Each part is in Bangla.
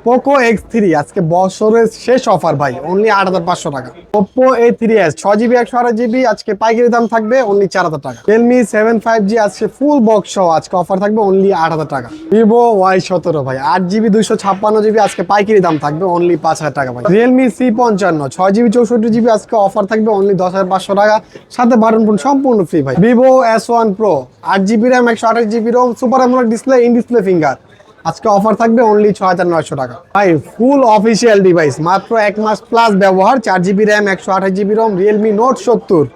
পোকো X3 আজকে বছরের শেষ অফার ভাই, অনলি ৮৫০০ টাকা। Oppo A3s 6GB 128GB আজকে পাইকারি দাম থাকবে অনলি ৪০০০ টাকা। Realme 7 5G আজকে ফুল বক্স সহ আজকে অফার থাকবে অনলি ৮০০০ টাকা। Vivo Y17 ভাই 8GB 256GB আজকে পাইকারি দাম থাকবে অনলি ৫০০০ টাকা ভাই। Realme C55 6GB 64GB আজকে অফার থাকবে অনলি ১০৫০০ টাকা, সাথে বাটন ফোন সম্পূর্ণ ফ্রি ভাই। Vivo S1 Pro 8GB RAM 128GB ROM super AMOLED display in display finger আজকে অফার থাকবে অনলি ৬৯০০ টাকা ভাই। ফুল অফিসিয়াল ডিভাইস, মাত্র 1 মাস প্লাস ব্যবহার, 4GB RAM 128GB ROM Realme Note 70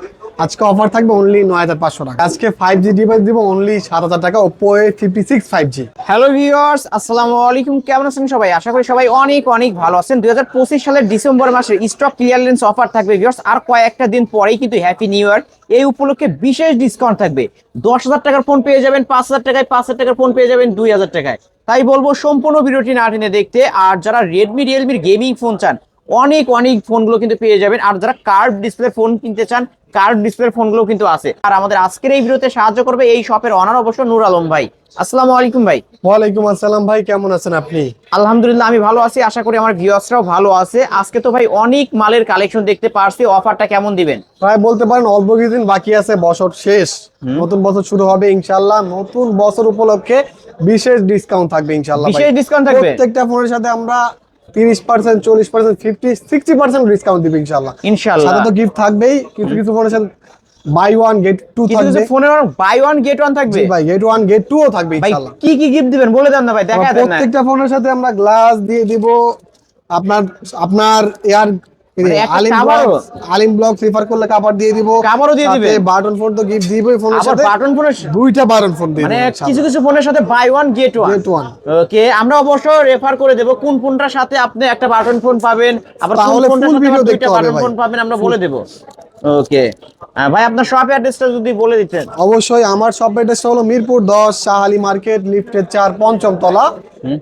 আজকে অফার থাকবে অনলি ৯৫০০ টাকা। আজকে 5G ডিভাইস দিব অনলি ৭০০০ টাকা, Oppo A56 5G। Hello viewers, আসসালামু আলাইকুম। কেমন আছেন সবাই? আশা করি সবাই অনেক অনেক ভালো আছেন। 2025 সালের ডিসেম্বর মাসের স্টক ক্লিয়ারেন্স অফার থাকবে ভিউয়ার্স, আর কয়েকটা দিন পরেই কিন্তু হ্যাপি নিউ ইয়ার। এই উপলক্ষে বিশেষ ডিসকাউন্ট থাকবে। ১০,০০০ টাকার ফোন পেয়ে যাবেন ৫,০০০ টাকায়, ৫,০০০ টাকার ফোন পেয়ে যাবেন ২,০০০ টাকায়। তাই বলবো সম্পূর্ণ ভিডিওটি না টেনে দেখতে। আর যারা রেডমি রিয়েলমির গেমিং ফোন চান, অনেক অনেক ফোনগুলো কিন্তু পেয়ে যাবেন। আর যারা কার্ভ ডিসপ্লে ফোন কিনতে চান, কার্ভ ডিসপ্লে ফোনগুলো কিন্তু আছে। আর আমাদের আজকের এই ভিডিওতে সাহায্য করবে এই শপের অনার অবশ্য নূর আলম ভাই। আসসালামু আলাইকুম ভাই। ওয়ালাইকুম আসসালাম ভাই, কেমন আছেন আপনি? আলহামদুলিল্লাহ আমি ভালো আছি, আশা করি আমার ভিউয়ার্সরাও ভালো আছে। আজকে তো ভাই অনেক মালের কালেকশন দেখতে পারছি, অফারটা কেমন দিবেন? প্রায় বলতে পারেন অল্প কিছুদিন বাকি আছে, বছর শেষ, নতুন বছর শুরু হবে ইনশাআল্লাহ। নতুন বছর উপলক্ষে বিশেষ ডিসকাউন্ট থাকবে ইনশাআল্লাহ ভাই। বিশেষ ডিসকাউন্ট থাকবে প্রত্যেকটা ফোনের সাথে আমরা 30%, 40%, 50, 60% ডিসকাউন্ট দিব ইনশাআল্লাহ। ইনশাআল্লাহ। সাথে তো গিফট থাকবেই, কিছু কিছু ফোনের সাথে বাই ওয়ান গেট টু থাকবে। ফোনের বাই ওয়ান গেট ওয়ান থাকবে। জি ভাই, গেট ওয়ান গেট টু ও থাকবে ভাই ইনশাআল্লাহ। কি কি গিফট দিবেন বলে দেন না ভাই, দেখা দেন না। প্রত্যেকটা ফোনের সাথে আমরা গ্লাস দিয়ে দিব, আপনার আপনার এয়ার মানে একটা কাভারও? আলিম ব্লক রেফার করলে কাভার দিয়ে দিব, কাভারও দিয়ে দিবেন। বাটন ফোন তো গিফট দিবই ফোনের আবার সাথে, বাটন ফোনের দুইটা বাটন ফোন দিয়ে মানে দিব কিছু ইনশাআল্লাহ। কিছু ফোনের সাথে buy one get one. Get one. Okay, আমরা অবশ্য রেফার করে দেব কোন ফোনটার সাথে আপনি একটা বাটন ফোন পাবেন, আবার কোন তাহলে ফোনটার full সাথে video আবার দুইটা দেখতে হবে বাটন ভাই। ফোন পাবেন আমরা বলে দেব। ওকে ভাই, আপনার শপ অ্যাড্রেসটা যদি বলে দিতেন। অবশ্যই আমার শপ অ্যাড্রেসটা হলো মিরপুর 10 শাহালি মার্কেট, লিফটের 4, পঞ্চম তলা,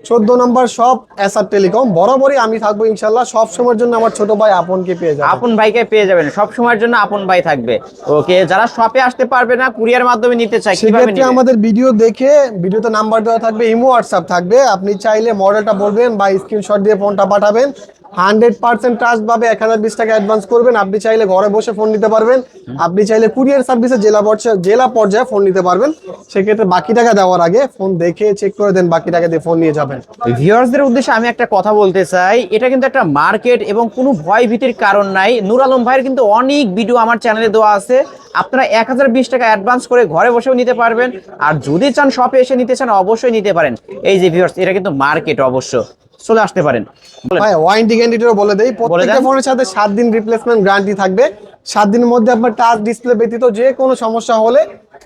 14 নম্বর শপ, এসআর টেলিকম। বরাবরই আমি থাকবো ইনশাআল্লাহ। সব সময়ের জন্য আমার ছোট ভাই আপনকে পেয়ে যাবেন। আপন ভাইকে পেয়ে যাবেন, সব সময়ের জন্য আপন ভাই থাকবে। ওকে, যারা শপে আসতে পারবে না, কুরিয়ার মাধ্যমে নিতে চায়, কিভাবে সেক্ষেত্রে নেবে? আমাদের ভিডিও দেখে, ভিডিওতে নাম্বার দেওয়া থাকবে, ইমো হোয়াটসঅ্যাপ থাকবে, আপনি চাইলে মডেলটা বলবেন বা স্ক্রিনশট দিয়ে ফোনটা পাঠাবেন। 100% ট্রাস্ট পাবে, 1020 টাকা অ্যাডভান্স করবেন। আপনি চাইলে ঘরে বসে ফোন নিতে পারবেন, আপনি চাইলে কুরিয়ার সার্ভিসে জেলা পর্যায়ে ফোন নিতে পারবেন। সেক্ষেত্রে বাকি টাকা দেওয়ার আগে ফোন দেখে চেক করে দেন, বাকি টাকা দিয়ে ফোন নিয়ে যাবেন। ভিউয়ার্সদের উদ্দেশ্যে আমি একটা কথা বলতে চাই, এটা কিন্তু একটা মার্কেট এবং কোনো ভয় ভীতির কারণ নাই। নূর আলম ভাইয়ের কিন্তু অনেক ভিডিও আমার চ্যানেলে দেওয়া আছে, আপনারা 1020 টাকা অ্যাডভান্স করে ঘরে বসেও নিতে পারবেন। আর যদি চান শপে এসে নিতে চান, অবশ্যই নিতে পারেন। এই যে ভিউয়ার্স, এটা কিন্তু মার্কেট, অবশ্য চলে আসতে পারেন। ভাই ওয়ারেন্টি গ্যারান্টিটাও বলে দেই, প্রত্যেকটা ফোনের সাথে 7 দিন রিপ্লেসমেন্ট গ্যারান্টি থাকবে। 7 দিনের মধ্যে আপনার টাচ ডিসপ্লে ব্যতীত যে কোনো সমস্যা হলে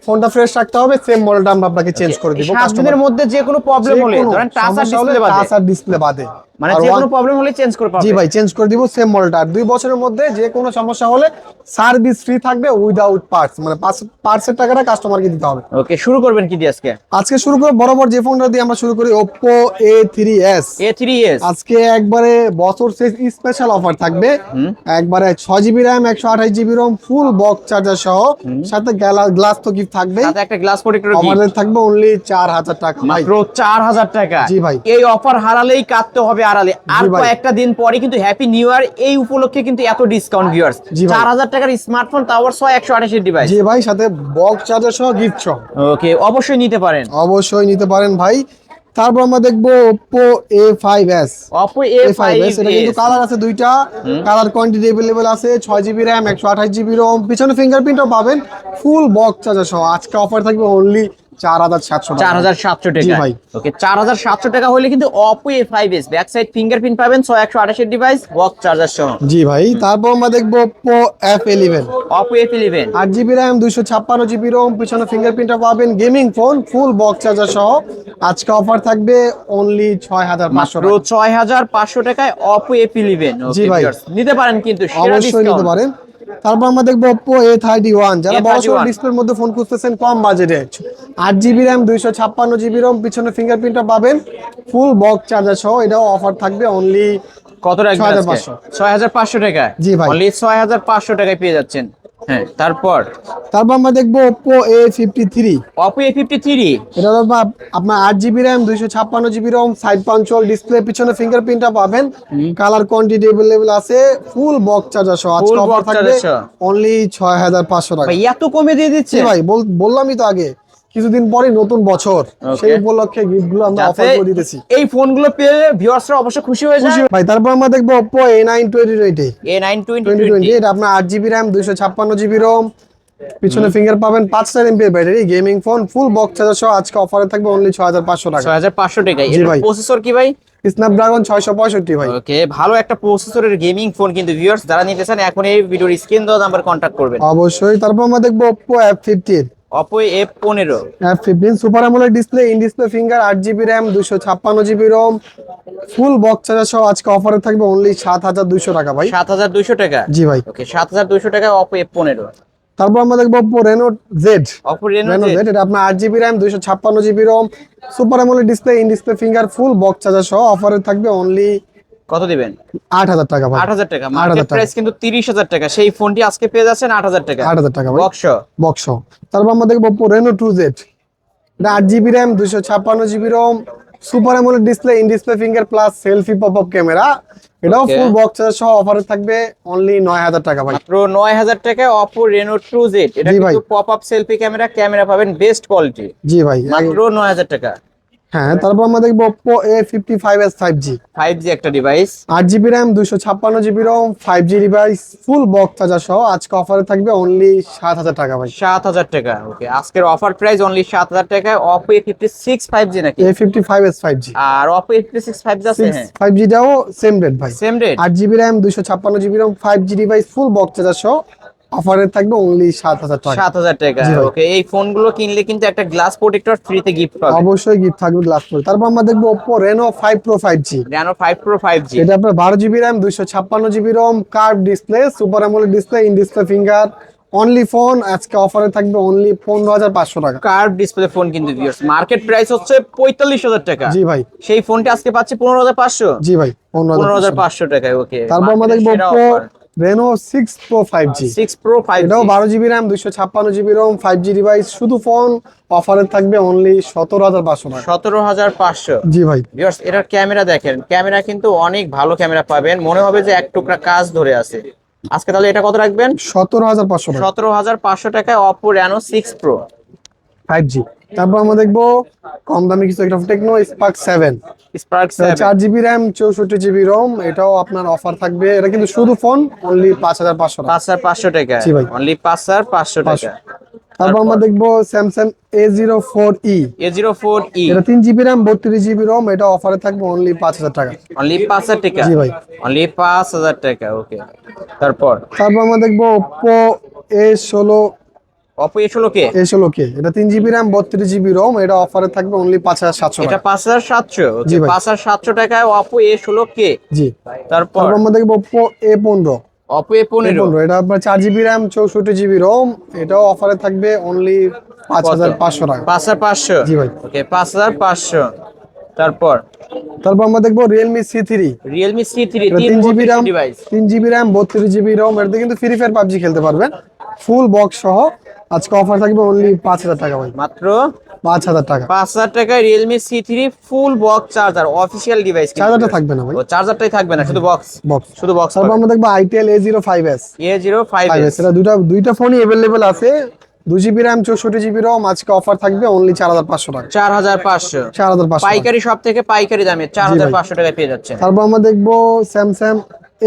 ফোনটা ফ্রেশ রাখতে হবে, সেম মডেলটা আমরা আপনাকে চেঞ্জ করে দিব। 7 দিনের মধ্যে যে কোনো প্রবলেম হলে, ধরেন টাচ আর ডিসপ্লে বাদে, মানে যে কোনো প্রবলেম হলে চেঞ্জ করে পাবেন। জি ভাই, চেঞ্জ করে দিব সেম মডেলটা। আর 2 বছরের মধ্যে যে কোনো সমস্যা হলে সার্ভিস ফ্রি থাকবে উইদাউট পার্টস, মানে পার্টসের টাকাটা কাস্টমারকে দিতে হবে। ওকে, শুরু করবেন কি দিয়ে আজকে? আজকে শুরু করে বরাবর যে ফোনটা দিয়ে আমরা শুরু করি, Oppo A3s। আজকে একবারে বছর শেষ স্পেশাল অফার থাকবে, একবারে 6GB RAM 128GB ROM ফুল বক্স চার্জার সহ, সাথে গ্লাস তো গিফট থাকবে, সাথে একটা গ্লাস প্রোটেক্টর গিফট। আমাদের থাকবে অনলি 4000 টাকা ভাই, মাত্র 4000 টাকা। জি ভাই, এই অফার হারালেই কাটতে হবে আড়ালে। আর কয়েকটা দিন পরে কিন্তু হ্যাপি নিউ ইয়ার, এই উপলক্ষে কিন্তু এত ডিসকাউন্ট ভিউয়ার্স। 4000 টাকার স্মার্টফোন, তাও আবার 128 এর ডিভাইস। জি ভাই, সাথে বক্স চার্জার সহ গিফট সহ। ওকে, অবশ্যই নিতে পারেন, অবশ্যই নিতে পারেন ভাই। তারপর আমরা দেখবো Oppo A5s। Oppo A5s, এটা কিন্তু কালার আছে দুইটা, কালার কোয়ান্টিটি अवेलेबल আছে। 6GB RAM 128GB ROM, পিছনে ফিঙ্গারপ্রিন্টও পাবেন, ফুল বক্স চার্জার সহ। আজকে অফার থাকবে অনলি 4700 টাকা। 4700 টাকা। জি ভাই। ওকে, 4700 টাকা হলে কিন্তু Oppo A5s back side fingerprint পাবেন, 128 এর ডিভাইস, বক্স চার্জার সহ। জি ভাই। তারপর আমরা দেখবো Oppo F11। Oppo F11 8GB RAM 256GB ROM, পিছনে ফিঙ্গারপ্রিন্টও পাবেন, গেমিং ফোন, ফুল বক্স চার্জার সহ। আজকে অফার থাকবে অনলি 6500 টাকা। 6500 টাকায় Oppo F11। জি ভাই, নিতে পারেন কিন্তু, অবশ্যই নিতে পারেন। তারপর আমরা দেখবো Oppo A31, যারা বড় ডিসপ্লের মধ্যে ফোন খুঁজতেছেন কম বাজেটে, 8GB RAM 256GB ROM, পিছনে ফিঙ্গারপ্রিন্টটা পাবেন, ফুল বক্স চার্জার সহ। এটাও অফার থাকবে অনলি কত রাখবেন? 6500 6500 টাকা। জি ভাই, অনলি 6500 টাকায় পেয়ে যাচ্ছেন। হ্যাঁ, তারপর আমরা দেখবো Oppo A53। Oppo A53। এটা হলো আপনার 8 GB RAM, 256 GB Rome, side পাঞ্চল display, পিছনে ফিঙ্গারপ্রিন্টটা পাবেন, কালার কোয়ান্টিটি अवेलेबल আছে, ফুল বক্স চার্জার সহ আজকে ফুল অফার বক্স থাকবে চার্জার অনলি 6500 টাকা। ভাই এত কমে দিয়ে দিচ্ছে? জি ভাই, বললামই তো আগে, কিছুদিন পরে নতুন বছর, সেই উপলক্ষে গিফট গুলো আমরা অফার করে দিতেছি। এই ফোনগুলো পেয়ে ভিউয়ার্সরা অবশ্যই খুশি হয়ে যায় ভাই তারপর আমরা দেখবো Oppo A9 2020। A9 2020। এটা আপনার 8 জিবি র্যাম, 256 জিবি রোম, পিছনে ফিঙ্গার পাবেন, 5000 এমপি ব্যাটারি, গেমিং ফোন, ফুল বক্স চার্জার সহ আজকে অফারে থাকবে অনলি 6500 টাকা। 6500 টাকা। জি এর ভাই। প্রসেসর কি ভাই? স্ন্যাপড্রাগন 665 ভাই। ওকে, ভালো একটা প্রসেসরের গেমিং ফোন কিন্তু ভিউয়ার্স যারা নিতে চান এখন এই ভিডিওর স্ক্রিন দেওয়া নাম্বার কন্টাক্ট করবেন। অবশ্যই। তারপর আমরা দেখবো Oppo F15। Oppo F15। F15 super AMOLED display, in display finger, 8 GB RAM, 256 GB Rome, full box charger সহ আজকে অফারে থাকবে অনলি 7200 টাকা ভাই। 7200 টাকা। জি ভাই। ওকে, 7200 টাকা Oppo F15। তারপর আমরা দেখবো Oppo Reno Z। Oppo Reno Z। এটা আপনার 8 GB RAM, 256 GB ROM, super AMOLED display, in display finger, full box charger সহ অফারে থাকবে অনলি কত দিবেন? 8000 টাকা ভাই। 8000 টাকা। মার্কেট প্রাইস কিন্তু 30000 টাকা, সেই ফোনটি আজকে পেয়ে যাচ্ছেন 8000 টাকা। 8000 টাকা ভাই। বক্স। তারপর আমরা দেখবো Oppo Reno 2Z। এটা 8 GB RAM, 256 GB ROM, super AMOLED display, in display finger plus selfie popup camera, এটাও Okay. ফুল বক্স চার্জার সহ অফারে থাকবে অনলি 9000 টাকা ভাই। মাত্র 9000 টাকা Oppo Reno 2Z। এটা জি ভাই। কিন্তু পপআপ সেলফি ক্যামেরা পাবেন বেস্ট কোয়ালিটি। জি ভাই। মাত্র 9000 টাকা। হ্যাঁ, তারপর আমরা দেখবো Oppo A55s 5G। 5G একটা device. 8 GB RAM, 256 GB ROM, 5G device, ফুল বক্স চার্জার সহ আজকে অফারে থাকবে অনলি 7000 টাকা ভাই। 7000 টাকা। ওকে, আজকের অফার প্রাইস অনলি 7000 টাকা। Oppo A56 5G নাকি? A55s 5G। আর Oppo A56 5G আছে? হ্যাঁ, 5G টাও সেম রেট ভাই। Same rate. 8 GB RAM, 256 GB ROM, 5G device, ফুল বক্স চার্জার সহ অফারে থাকবে অনলি 7000 টাকা। 7000 টাকা। জি ভাই। ওকে, এই ফোনগুলো কিনলে কিন্তু একটা গ্লাস প্রোটেক্টর ফ্রিতে গিফট পাবেন। অবশ্যই গিফট থাকবে গ্লাস করে। তারপর আমরা দেখবো Oppo Reno 5 Pro 5G। Reno 5 Pro 5G। এটা আপনার 12 GB RAM, 256 GB Rome, curve display, super AMOLED display, in display finger, only phone আজকে অফারে থাকবে অনলি 15500 টাকা। কার্ভ ডিসপ্লে ফোন কিন্তু ভিউয়ার্স মার্কেট প্রাইস হচ্ছে 45000 টাকা। জি ভাই। সেই ফোনটি আজকে পাচ্ছি 15500। জি ভাই, 15500। 15500 টাকায়। ওকে, তারপর আমরা দেখবো Oppo Reno 6 Pro 5G। 6 Pro 5G। এটাও 12 GB RAM, 256 GB ROM, 5G device, শুধু ফোন অফারে থাকবে অনলি 17500 টাকা। 17500। জি ভাই। ভিউয়ার্স এটার ক্যামেরা দেখেন, ক্যামেরা কিন্তু অনেক ভালো ক্যামেরা পাবেন, মনে হবে যে এক টুকরা কাজ ধরে আছে। আজকে তাহলে এটা কত রাখবেন? 17500 টাকা। 17500 টাকায় Oppo Reno 6 Pro 5G। তারপর আমরা দেখবো কম দামি কিছু একটা Tecno Spark 7। Spark 7। 4 GB RAM, 64 GB ROM, এটাও আপনার অফার থাকবে, এটা কিন্তু শুধু ফোন অনলি 5500 টাকা। 5500 টাকা। জি ভাই। অনলি 5500 টাকা। তারপর আমরা দেখবো Samsung A04e। A04e। এটা 3 জিবি র্যাম, 32 জিবি রোম, এটা অফারে থাকবে অনলি 5000 টাকা। অনলি 5000 টাকা। জি ভাই। অনলি 5000 টাকা। ওকে, তারপর আমরা দেখবো Oppo A16। Oppo A16K। এটা 3 জিবি র্যাম, 32 জিবি রোম, এটা অফারে থাকবে অনলি 5700 এটা টাকা। 5700। ওকে, জি ভাই। 5700 টাকায় Oppo A16K। জি। তারপর আমরা দেখবো Oppo A15। Oppo A15। এটা আপনার 4 জিবি র্যাম, 64 জিবি রোম, এটাও অফারে থাকবে অনলি 5500 টাকা। 5500। জি ভাই। ওকে, 5500। তারপর আমরা দেখবো Realme C3। Realme C3 এটা 3 GB RAM, device. 3 GB RAM, 32 GB ROM, এটাতে কিন্তু ফ্রি ফায়ার পাবজি খেলতে পারবেন, ফুল বক্স সহ আজকে অফার থাকবে অনলি 5000 টাকা ভাই। মাত্র 5000 টাকা। 5000 টাকায় Realme C3 ফুল বক্স চার্জার, অফিশিয়াল ডিভাইস। চার্জারটা থাকবে না ভাই। ও, চার্জারটাই থাকবে না, শুধু বক্স। শুধু বক্স। তারপর আমরা দেখবো Itel A05s। A05s। এটা দুইটা ফোনই अवेलेबल আছে। 2 জিবি র্যাম, 64 জিবি রোম, আজকে অফার থাকবে অনলি 4500 টাকা। 4500। 4500 পাইকারি সব থেকে পাইকারি দামে 4500 টাকায় পেয়ে যাচ্ছেন। তারপর আমরা দেখবো Samsung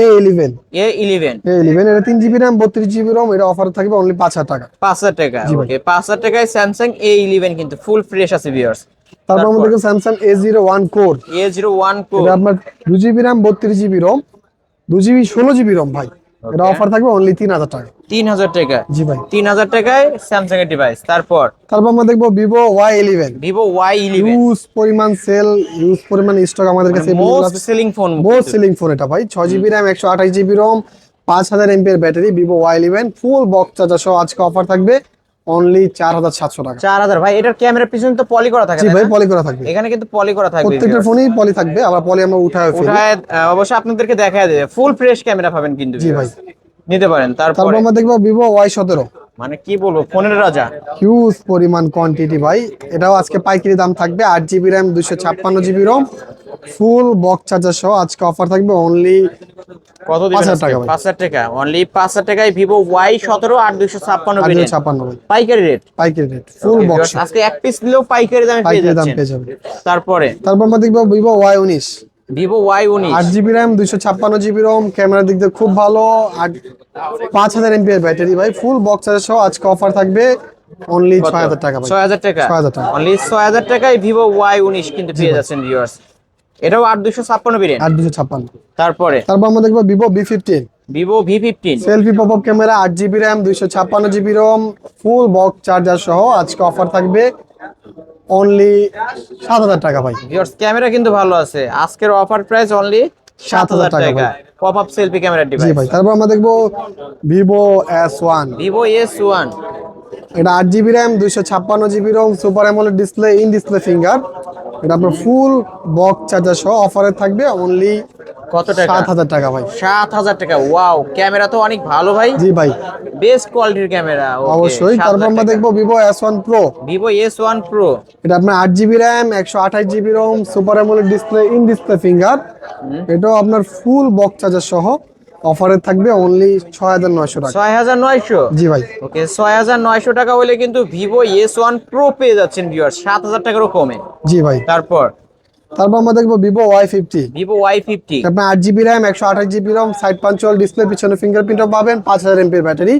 A11। A11। এটা 3 জিবি র্যাম, 32 জিবি রোম, এটা অফার থাকবে অনলি 5000 টাকা। 5000 টাকা। ওকে, 5000 টাকায় Samsung A11 কিন্তু ফুল ফ্রেশ আছে ভিউয়ার্স। তারপর আমরা দেখবো Samsung A01 Core। A01 এটা Core। আপনার 2 GB RAM, 32 GB ROM, 2 GB 16 GB ROM ভাই, এটা অফার থাকবে অনলি 3000 টাকা। 3000 টাকা। জি ভাই। 3000 টাকায় স্যামসাং এর ডিভাইস। তারপর আমরা দেখবো Vivo Y11। Vivo Y11। Huge পরিমাণ স্টক আমাদের কাছে most selling phone. Most selling phone এটা ভাই। 6 জিবি র্যাম, 128 জিবি রোম, 5000 এমপিএর battery, Vivo Y11 full box charger সহ আজকে অফার থাকবে অনলি 4700 টাকা। 4000। ভাই এটার ক্যামেরার পিছনে তো পলি করা থাকে। জি ভাই, তাই না? পলি করা থাকবে, এখানে কিন্তু পলি করা থাকবে। প্রত্যেকটা ফোনেই পলি থাকবে, আবার পলি আমরা উঠায় ফেলি। অবশ্যই আপনাদেরকে দেখায় দেবে, ফুল ফ্রেশ ক্যামেরা পাবেন কিন্তু। জি ভাই। নিতে পারেন। তারপর তারপরে আমরা দেখবো ভিভো Y17, মানে কি বলবো, ফোনের রাজা। হিউজ পরিমাণ কোয়ান্টিটি ভাই। এটাও আজকে পাইকারি দাম থাকবে 8 জিবি র্যাম 256 জিবি রোম, ফুল বক্স চার্জার সহ আজকে অফার থাকবে অনলি কত দিবেন 5,000 আজকে? টাকা ভাই। 5,000 টাকা, অনলি 5,000 টাকায় ভিভো Y17 8 256 ভেরিয়েন্ট, 856 ভাই, পাইকারি রেট। পাইকারি রেট, ফুল বক্স আজকে এক পিস নিলেও পাইকারি দামে পেয়ে পাইকারি দাম যাচ্ছেন। পেয়ে যাবে। তারপরে তারপর আমরা দেখবো Vivo Y19, Vivo Y19 8 GB RAM 256 GB Rome, ক্যামেরার দিক দিয়ে খুব ভালো, আর 5000 এমপিআর ব্যাটারি ভাই, ফুল বক্স চার্জার সহ আজকে অফার থাকবে অনলি 6000 টাকা ভাই। 6,000 টাকা, 6,000 টাকা, অনলি 6,000 টাকায় ভিভো Y19 কিন্তু পেয়ে যাচ্ছেন ভিউয়ার্স। এটাও 8 256 ভেরিয়েন্ট। 8 256। তারপরে তারপর আমরা দেখবো Vivo V15, Vivo V15 selfie pop up camera, 8 GB RAM 256 GB Rome, ফুল বক্স চার্জার সহ আজকে অফার থাকবে অনলি 7000 টাকা ভাই। ভিউয়ার্স ক্যামেরা কিন্তু ভালো আছে, আজকের অফার প্রাইস অনলি 7,000 টাকা টাকা, ভাই। পপ আপ সেলফি ক্যামেরা জি ডিভাইস। ভাই। তারপর আমরা দেখবো ভিভো S1, ভিভো S1 এটা 8 GB RAM 256 GB ROM, super AMOLED display, in display finger, এটা আপনার ফুল বক্স চার্জার সহ অফারে থাকবে অনলি কত টাকা? 7000 টাকা ভাই। 7,000 টাকা। ওয়াও, ক্যামেরা তো অনেক ভালো ভাই, জি ভাই, বেস্ট কোয়ালিটির ক্যামেরা। অবশ্যই। তারপর আমরা দেখবো Vivo S1 Pro, Vivo S1 Pro এটা আপনার 8 GB RAM 128 GB ROM, super AMOLED display, in display finger, এটাও আপনার ফুল বক্স চার্জার সহ অফারে থাকবে অনলি 6900 টাকা। 6,900। জি ভাই। ওকে, 6,900 টাকা হলে কিন্তু ভিভো S1 Pro পেয়ে যাচ্ছেন ভিউয়ার্স, 7,000 টাকারও কমে। জি ভাই। তারপর আমরা দেখবো ভিভো Y50, ভিভো Y50 আপনার 8 GB RAM 128 GB Rome, side punctual display, পিছনে ফিঙ্গারপ্রিন্টও পাবেন, 5000 এমপির ব্যাটারি,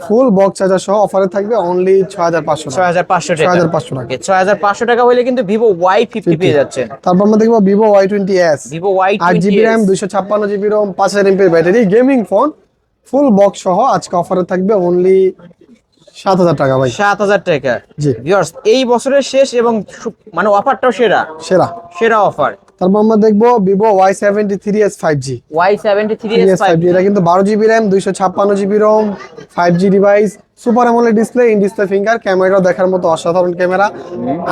ফুল বক্স চার্জার সহ অফারে থাকবে অনলি 6500 টাকা। 6,500 টাকা। 6500 টাকা। ওকে, 6,500 টাকা হলে কিন্তু ভিভো Y50 পেয়ে যাচ্ছেন। তারপর আমরা দেখবো Vivo Y20s, Vivo 8 GB RAM Y20s 256 GB ROM, 5000 এমপির ব্যাটারি, গেমিং ফোন, ফুল বক্স সহ আজকে অফারে থাকবে অনলি 7000 টাকা ভাই। 7,000 টাকা। জি। ভিউয়ার্স এই বছরের শেষ এবং মানে অফারটাও সেরা, সেরা। সেরা অফার। তারপর আমরা দেখবো Vivo Y73s 5G, Y73s 5G, এটা কিন্তু 12 GB RAM 256 GB ROM, 5G device, super AMOLED display, in display finger, ক্যামেরাটাও দেখার মতো অসাধারণ camera,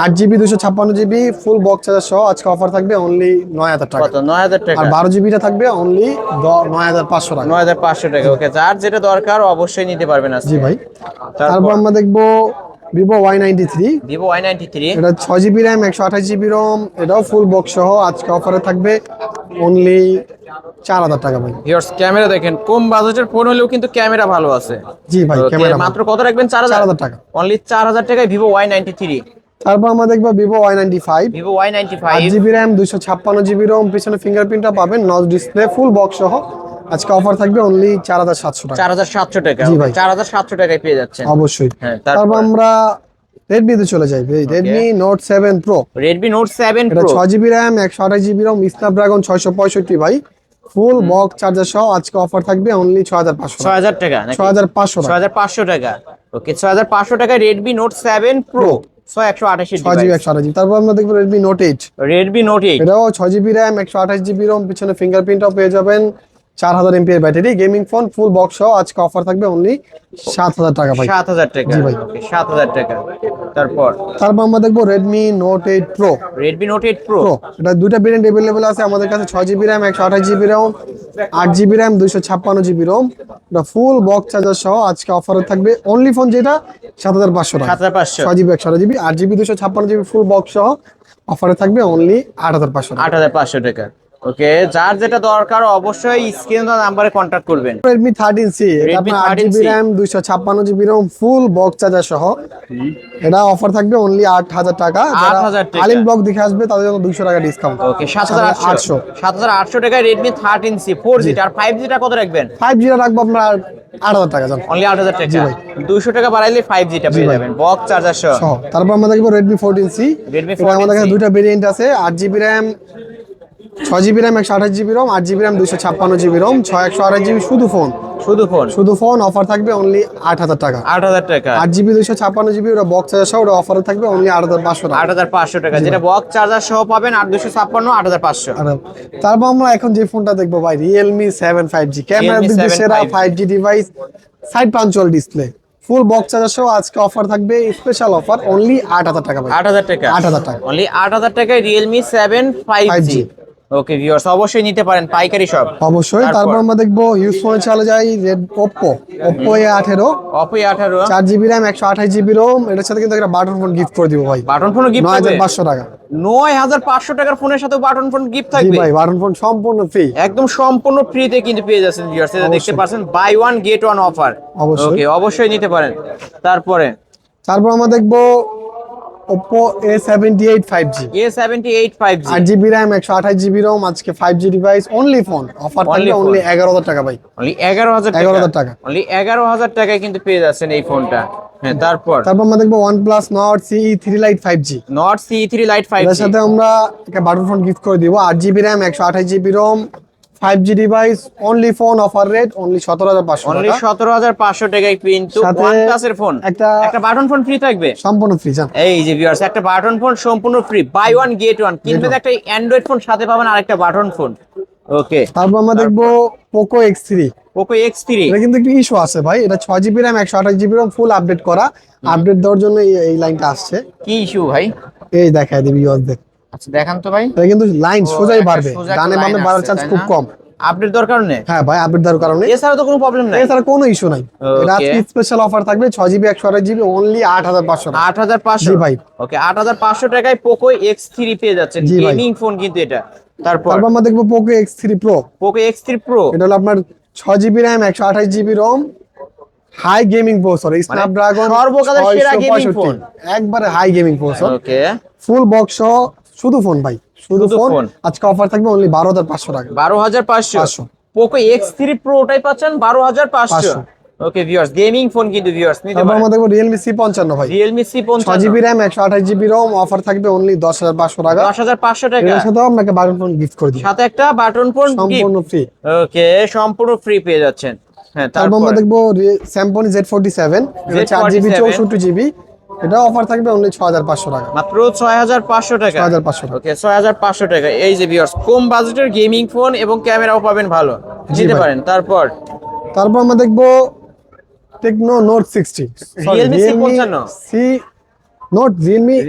8 GB 256 GB, full box charger সহ আজকে অফার থাকবে অনলি 9000 টাকা। কত? 9,000 টাকা। আর 12 জিবিটা থাকবে অনলি 9500 টাকা। 9,500 টাকা। ওকে, যার যেটা দরকার অবশ্যই নিতে পারবেন আজকে। জি ভাই। তারপর তারপর আমরা দেখবো ভিভো Y93, ভিভো Y93 এটা 6 জিবি র্যাম 128 জিবি রোম, এটাও ফুল বক্স সহ আজকে অফারে থাকবে অনলি 4000 টাকা ভাই। ভিউয়ার্স ক্যামেরা দেখেন, কম বাজেটের ফোন হলেও কিন্তু ক্যামেরা ভালো আছে। জি ভাই, ওকে, ক্যামেরা মাত্র কত রাখবেন? 4000 টাকা। অনলি 4,000 টাকায় ভিভো Y93। তারপর আমরা দেখবো Vivo Y95, Vivo Y95 8 GB RAM 256 GB Rome, পিছনে ফিঙ্গারপ্রিন্টটা পাবেন, নচ ডিসপ্লে, ফুল বক্স সহ আজকে অফার থাকবে অনলি 4700 টাকা। 4,700 টাকা। জি ভাই। 4,700 টাকায় পেয়ে যাচ্ছেন। অবশ্যই। হ্যাঁ, তারপর আমরা রেডমি তে চলে যাই, Redmi note 7 pro, Redmi note 7 এটা pro 6 GB RAM 128 GB Rome, Snapdragon 665 ভাই, ফুল বক্স চার্জার সহ আজকে অফার থাকবে অনলি 6500 টাকা। 6,000 টাকা নাকি? 6500 টাকা। 6,500 টাকা। ওকে, 6,500 টাকায় Redmi note 7 pro 128 6 GB 128 GB. তারপর আমরা দেখবো রেডমি নোট 8, রেডমি নোট 8 এটাও 6 জিবি র্যাম 128 জিবি রোম, পিছনে ফিঙ্গারপ্রিন্টও পেয়ে যাবেন, 4000 এমপিআর ব্যাটারি, গেমিং ফোন, ফুল বক্স সহ আজকে অফার থাকবে অনলি 7000 টাকা ভাই। 7,000 টাকা। জি ভাই। ওকে, 7,000 টাকা। তারপর আমরা দেখবো Redmi note 8 pro, Redmi note 8 pro এটা দুইটা ভেরিয়েন্ট अवेलेबल আছে আমাদের কাছে, 6 GB RAM 128 GB Rome, 8 GB RAM 256 GB Rome, এটা ফুল বক্স চার্জার সহ আজকে অফারে থাকবে অনলি ফোন যেটা 7500 টাকা। 7,500 6 GB 128 GB, 8 GB 256 GB, full box সহ অফারে থাকবে অনলি 8500 টাকা। 8,500 টাকা। ওকে, যার যেটা দরকার অবশ্যই স্ক্রিনে নাম্বারে কন্ট্যাক্ট করবেন। Redmi 13C, এটা Redmi আপনার 8 GB 13C RAM 256 GB Rome, ফুল বক্স চার্জার সহ, এটা অফার থাকবে অনলি 8000 টাকা। যারা 8,000 টাকা। আলিম ব্লগ দেখে আসবে তাদের জন্য 200 টাকা ডিসকাউন্ট। ওকে, 7,800 7,800 টাকায় রেডমি 13C 4G। আর 5G টা কত রাখবেন? 5G রাখবো আপনার 8000 টাকা জান। অনলি 8,000 জি টাকা। ভাই। 200 টাকা বাড়াইলে 5G টা পেয়ে ভাই। যাবেন, বক্স চার্জার সহ। সহ। তারপর আমরা দেখবো Redmi 14C, Redmi এটা আমাদের 14C কাছে দুইটা ভেরিয়েন্ট আছে, 8 GB RAM 6 GB RAM 128 GB Rome, 8 GB RAM 256 GB Rome, 128 GB শুধু ফোন, শুধু ফোন অফার থাকবে অনলি 8000 টাকা। 8,000 টাকা। 8 জিবি 256 জিবি, ওটা বক্স চার্জার সহ, ওটা অফারে থাকবে অনলি 8500 টাকা। 8,500 টাকা, যেটা বক্স চার্জার সহ পাবেন 8,256 8,500। আর তারপর আমরা এখন যে ফোনটা দেখবো ভাই, Realme 7 5G, ক্যামেরার Realme দিক দিয়ে 7 সেরা, 5G 5G device, side punctual display, ফুল বক্স চার্জার সহ আজকে অফার থাকবে, স্পেশাল অফার অনলি 8000 টাকা ভাই। 8,000 টাকা। 8000 টাকা। অনলি 8,000 টাকায় Realme 7 5G। 5G okay viewers, অবশ্যই নিতে পারেন পাইকারি সব। অবশ্যই। তারপর আমরা দেখবো ইউজ ফোনে চলে যাই red Oppo A18 Oppo A18 4 GB RAM 128 GB ROM, এটার সাথে কিন্তু একটা বাটন ফোন গিফট করে দিব ভাই, বাটন ফোন গিফট থাকবে 9500 টাকা। 9500 টাকার ফোনের সাথে বাটন ফোন গিফট জি থাকবে ভাই, বাটন ফোন সম্পূর্ণ ফ্রি। একদম সম্পূর্ণ ফ্রিতে কিন্তু পেয়ে যাচ্ছেন ভিউয়ার্স, এটা দেখতে অবশ্যই। পাচ্ছেন buy one get one offer. অবশ্যই। ওকে, অবশ্যই নিতে পারেন। তারপরে তারপর আমরা দেখবো Oppo A78 5G A78 5G 8 GB RAM 128 GB ROM, আজকে 5G device, only phone offer Only থাকবে phone। অনলি 11000 টাকা ভাই। অনলি 11000 11,000 টাকা। অনলি 11000 টাকায় কিন্তু পেয়ে যাচ্ছেন এই ফোনটা। হ্যাঁ, তারপর তারপর আমরা দেখবো OnePlus Nord CE3 Lite 5G, Nord CE3 Lite এর 5G সাথে আমরা একটা বাটন ফোন গিফট করে দিব, 8 GB RAM 128 GB ROM, 5G device, only phone offer rate only 17500 only টাকা। 17500 টাকায় কিন্তু সাথে OnePlus এর ফোন, একটা বাটন ফোন ফ্রি থাকবে। সম্পূর্ণ ফ্রি জান। এই যে ভিউয়ার্স, একটা বাটন ফোন সম্পূর্ণ free, buy one get one, কিনবেন একটা অ্যান্ড্রয়েড ফোন সাথে পাবেন আরেকটা বাটন ফোন। ওকে, তারপর আমরা দেখবো Poco X3, Poco X3 এটা কিন্তু একটু ইস্যু আছে ভাই, এটা 6 GB RAM 128 GB ROM full update করা, আপডেট দেওয়ার জন্য এই লাইনটা আসছে। কি ইস্যু ভাই? এই দেখায় দিবি ইউজ দেখ, আচ্ছা দেখান তো ভাই। এটা কিন্তু লাইন সোজাই একটা বাড়বে, সোজা একটা ডানে বামে line বাড়ার আসছে, চান্স তাই খুব না? কম। আপডেট দরকার নেই, হ্যাঁ ভাই, আপডেট দেওয়ার কারণে এছাড়া তো কোনো প্রবলেম নাই। এছাড়া কোনো ইস্যু নাই। এটা Okay. আজকে স্পেশাল অফার থাকবে 6 GB 128 GB অনলি 8500 টাকা। 8500 জি ভাই। ওকে, 8500 টাকায় Poco X3 পেয়ে যাচ্ছেন, জি ভাই। গেমিং ফোন কিন্তু এটা। তারপর তারপর আমরা দেখবো Poco X3 Pro, Poco X3 Pro এটা হলো আপনার 6 GB RAM 128 GB ROM, high gaming processor, Snapdragon সর্বকালের সেরা gaming phone। একবারে high gaming processor, okay, full box সহ, শুধু ফোন ভাই, শুধু শুধু ফোন। ফোন। আজকে অফার থাকবে অনলি 12500 টাকা। 12500 500 Poco X3 Pro ওটাই পাচ্ছেন 12500। 500 ওকে ভিউয়ার্স, গেমিং ফোন কিন্তু ভিউয়ার্স নিতে তারপর পারেন। আমরা দেখবো Realme C55 ভাই, Realme 6 C55 GB RAM 128 GB ROM, offer থাকবে অনলি 10500 টাকা। 10500 টাকা, এর সাথে আপনাকে বাটন ফোন গিফট করে দিই, সাথে একটা বাটন ফোন সম্পূর্ণ গিফট। ফ্রি। ওকে, সম্পূর্ণ ফ্রি পেয়ে যাচ্ছেন। হ্যাঁ, তারপর তারপর আমরা দেখবো Symfony Z47, এটা 4 GB 64 GB, এটা অফার থাকবে অনলি 6500 টাকা। মাত্র 6500 টাকা। 6500 টাকা। ওকে, 6500 টাকা। এই যে ভিউয়ার্স, কম বাজেটের গেমিং ফোন এবং ক্যামেরাও পাবেন ভালো, জি নিতে ভাই। পারেন। তারপর তারপর আমরা দেখবো Tecno Note 60, sorry Realme C55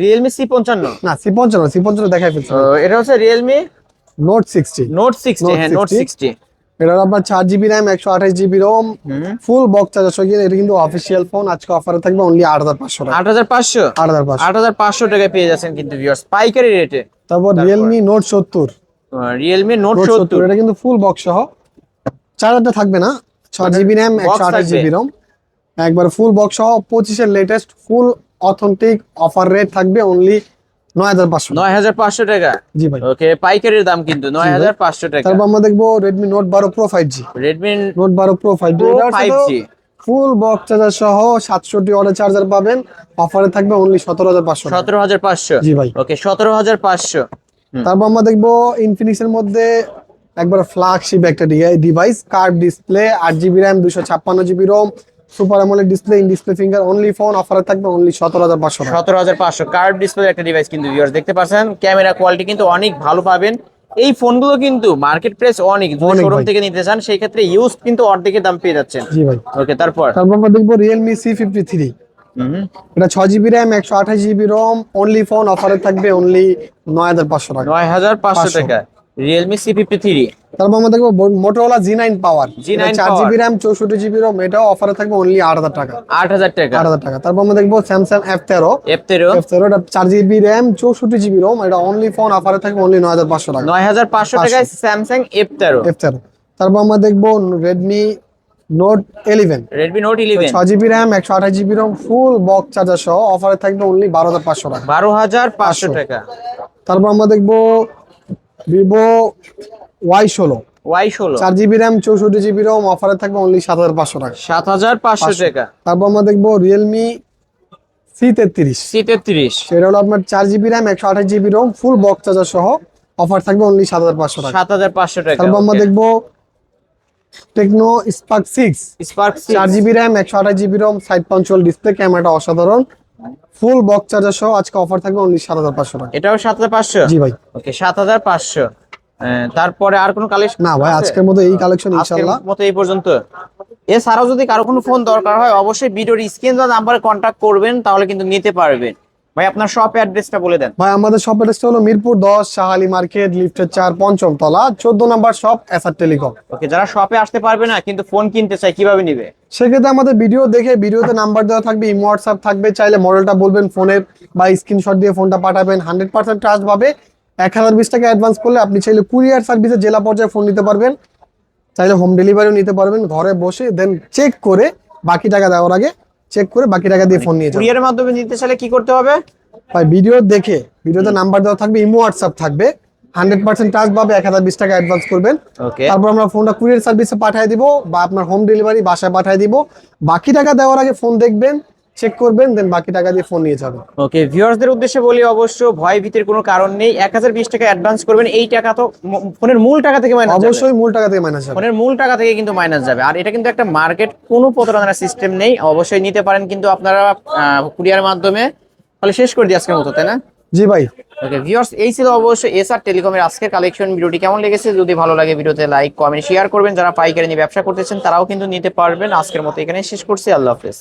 Realme C55 না C55 দেখাই ফেলছি। এটা হচ্ছে Realme Note 60, Note 60। হ্যাঁ, Note 60 এটা হলো আপনার 4 GB RAM 128 GB ROM, ফুল বক্স চার্জার সহ, এটা কিন্তু অফিসিয়াল ফোন, আজকে অফারে থাকবে অনলি 8500 টাকা। 8500 8500 টাকায় পেয়ে যাচ্ছেন কিন্তু ভিউয়ার্স, পাইকারি রেটে। তারপর Realme Note 70, Realme Note Note 70 70 এটা কিন্তু ফুল বক্স সহ, চার্জারটা থাকবে না, 6 GB RAM box 128 GB থাকবে। ROM, একবার ফুল বক্স সহ 25 এর লেটেস্ট ফুল অথেন্টিক, অফার রেট থাকবে অনলি 9500 টাকা। 9500 টাকা। জি ভাই। ওকে, পাইকারির দাম কিন্তু 9500 টাকা। তারপর আমরা দেখবো Redmi Note 12 Pro 5G, Redmi Note 12 Pro 5G, Pro এটার সাথে 5G ফুল বক্স চার্জার সহ 700 ওয়াটের চার্জার পাবেন, অফারে থাকবে অনলি 17500 টাকা। 17500। জি ভাই। ওকে, 17500। তারপর আমরা দেখবো ইনফিনিক্স এর মধ্যে একবার ফ্ল্যাগশিপ একটা device, curve display, 8 GB RAM 256 GB ROM, super AMOLED display, in display finger, only phone, অফারে থাকবে অনলি 17500 টাকা। 17500 কার্ভ ডিসপ্লে একটা ডিভাইস কিন্তু ভিউয়ার্স দেখতে পাচ্ছেন, ক্যামেরা কোয়ালিটি কিন্তু অনেক ভালো পাবেন। এই ফোনগুলো কিন্তু মার্কেট প্রাইস অনেক, যদি অনেক শোরুম ভাই। থেকে নিতে চান সেই ক্ষেত্রে ইউজ কিন্তু অর্ধেকের দাম পেয়ে যাচ্ছেন। জি ভাই। ওকে, তারপর তারপর আমরা দেখবো Realme C53, এটা 6 GB RAM 128 GB ROM, only phone, অফারে থাকবে অনলি 9500 টাকা। 9500 টাকা Realme C53। তারপর আমরা দেখবো Motorola G9 Power, G9 4 Power। GB RAM 64 GB ROM, এটাও অফারে থাকবে অনলি 8000 টাকা। 8000 টাকা 8000 টাকা। তারপর আমরা দেখবো Samsung F13, F13 এটা 4 GB RAM 64 GB ROM, এটা অনলি ফোন, অফারে থাকবে অনলি 9500 টাকা। 9500 টাকায় Samsung F13। F13। তারপর আমরা দেখবো Redmi Note 11, Redmi Note 11 6 GB RAM 128 GB ROM, ফুল বক্স চার্জার সহ, অফারে থাকবে অনলি 12500 টাকা। 12500 টাকা। তারপর আমরা দেখবো Vivo Y16, Y16 4 GB RAM 64 GB ROM, অফারে থাকবে অনলি 7500 টাকা। 7500 টাকা। তারপর আমরা দেখবো Realme C33, C33 সেটা হলো আপনার 4 GB RAM 128 GB ROM, ফুল বক্স চার্জার সহ, অফার থাকবে অনলি 7500 টাকা। 7500 টাকা। তারপর আমরা ওকে। দেখবো Tecno Spark 6, Spark 4 6 GB RAM 128 GB ROM, side punctual display, ক্যামেরাটা অসাধারণ, ফুল বক্স চার্জার সহ, আজকে অফার থাকবে অনলি 7500 টাকা। এটাও 7500। জি ভাই। ওকে, 7500। তারপরে আর কোনো কালেকশন না ভাই, আজকের মতো এই কালেকশন আজকের ইনশাআল্লাহ। মতো এই পর্যন্ত। এছাড়াও যদি কারো কোনো ফোন দরকার হয় অবশ্যই ভিডিওর স্ক্রিন বা নাম্বারে কন্ট্যাক্ট করবেন, তাহলে কিন্তু নিতে পারবেন। ভাই আপনার শপ অ্যাড্রেসটা বলে দেন। ভাই আমাদের শপ অ্যাড্রেসটা হলো মিরপুর 10 শাহালি মার্কেট লিফটের 4 পঞ্চম তলা 14 নম্বর শপ এসআর টেলিকম। ওকে, যারা শপে আসতে পারবে না কিন্তু ফোন কিনতে চায় কিভাবে নিবে? সেক্ষেত্রে আমাদের ভিডিও দেখে ভিডিওতে নাম্বার দেওয়া থাকবে, ইমো হোয়াটসঅ্যাপ থাকবে, চাইলে মডেলটা বলবেন ফোনের বা স্ক্রিনশট দিয়ে ফোনটা পাঠাবেন। 100% ট্রাস্ট পাবে। 1020 টাকা অ্যাডভান্স করলে আপনি চাইলে কুরিয়ার সার্ভিসে জেলা পর্যায়ে ফোন নিতে পারবেন, চাইলে হোম ডেলিভারিও নিতে পারবেন ঘরে বসে। দেন চেক করে বাকি টাকা দেওয়ার আগে চেক করে বাকি টাকা দিয়ে ফোন নিয়ে যাবেন। কুরিয়ারের মাধ্যমে নিতে চাইলে কি করতে হবে? ভাই ভিডিও দেখে ভিডিওতে নাম্বার দেওয়া থাকবে, ইমো হোয়াটসঅ্যাপ থাকবে, 100% ট্রাস্ট পাবে। 1020 টাকা অ্যাডভান্স করবেন, ওকে, তারপর আমরা ফোনটা কুরিয়ার সার্ভিসে পাঠিয়ে দিব বা আপনার হোম ডেলিভারি বাসায় পাঠিয়ে দিব। বাকি টাকা দেওয়ার আগে ফোন দেখবেন, চেক করবেন, দেন বাকি টাকা দিয়ে ফোন নিয়ে যাবেন। ওকে। ভিউয়ার্সদের উদ্দেশ্যে বলি, অবশ্য ভয় ভীতির কোনো কারণ নেই। 1020 টাকা অ্যাডভান্স করবেন, এই টাকা তো ফোনের মূল টাকা থেকে মাইনাস যাবে। অবশ্যই মূল টাকা থেকে মাইনাস যাবে। ফোনের মূল টাকা থেকে কিন্তু মাইনাস যাবে। আর এটা কিন্তু একটা মার্কেট, কোনো প্রতারণার সিস্টেম নেই। অবশ্যই নিতে পারেন কিন্তু আপনারা কুরিয়ার মাধ্যমে। তাহলে শেষ করে দিই আজকের মতো, তাই না? জি ভাই। ওকে ভিউয়ার্স, এই ছিল অবশ্যই এসআর টেলিকমের আজকের কালেকশন। ভিডিওটি কেমন লেগেছে যদি ভালো লাগে ভিডিওতে লাইক কমেন্ট শেয়ার করবেন। যারা পাইকারি নিয়ে ব্যবসা করতেছেন তারাও কিন্তু নিতে পারবেন। আজকের মতো এখানে শেষ করছি, আল্লাহ হাফেজ।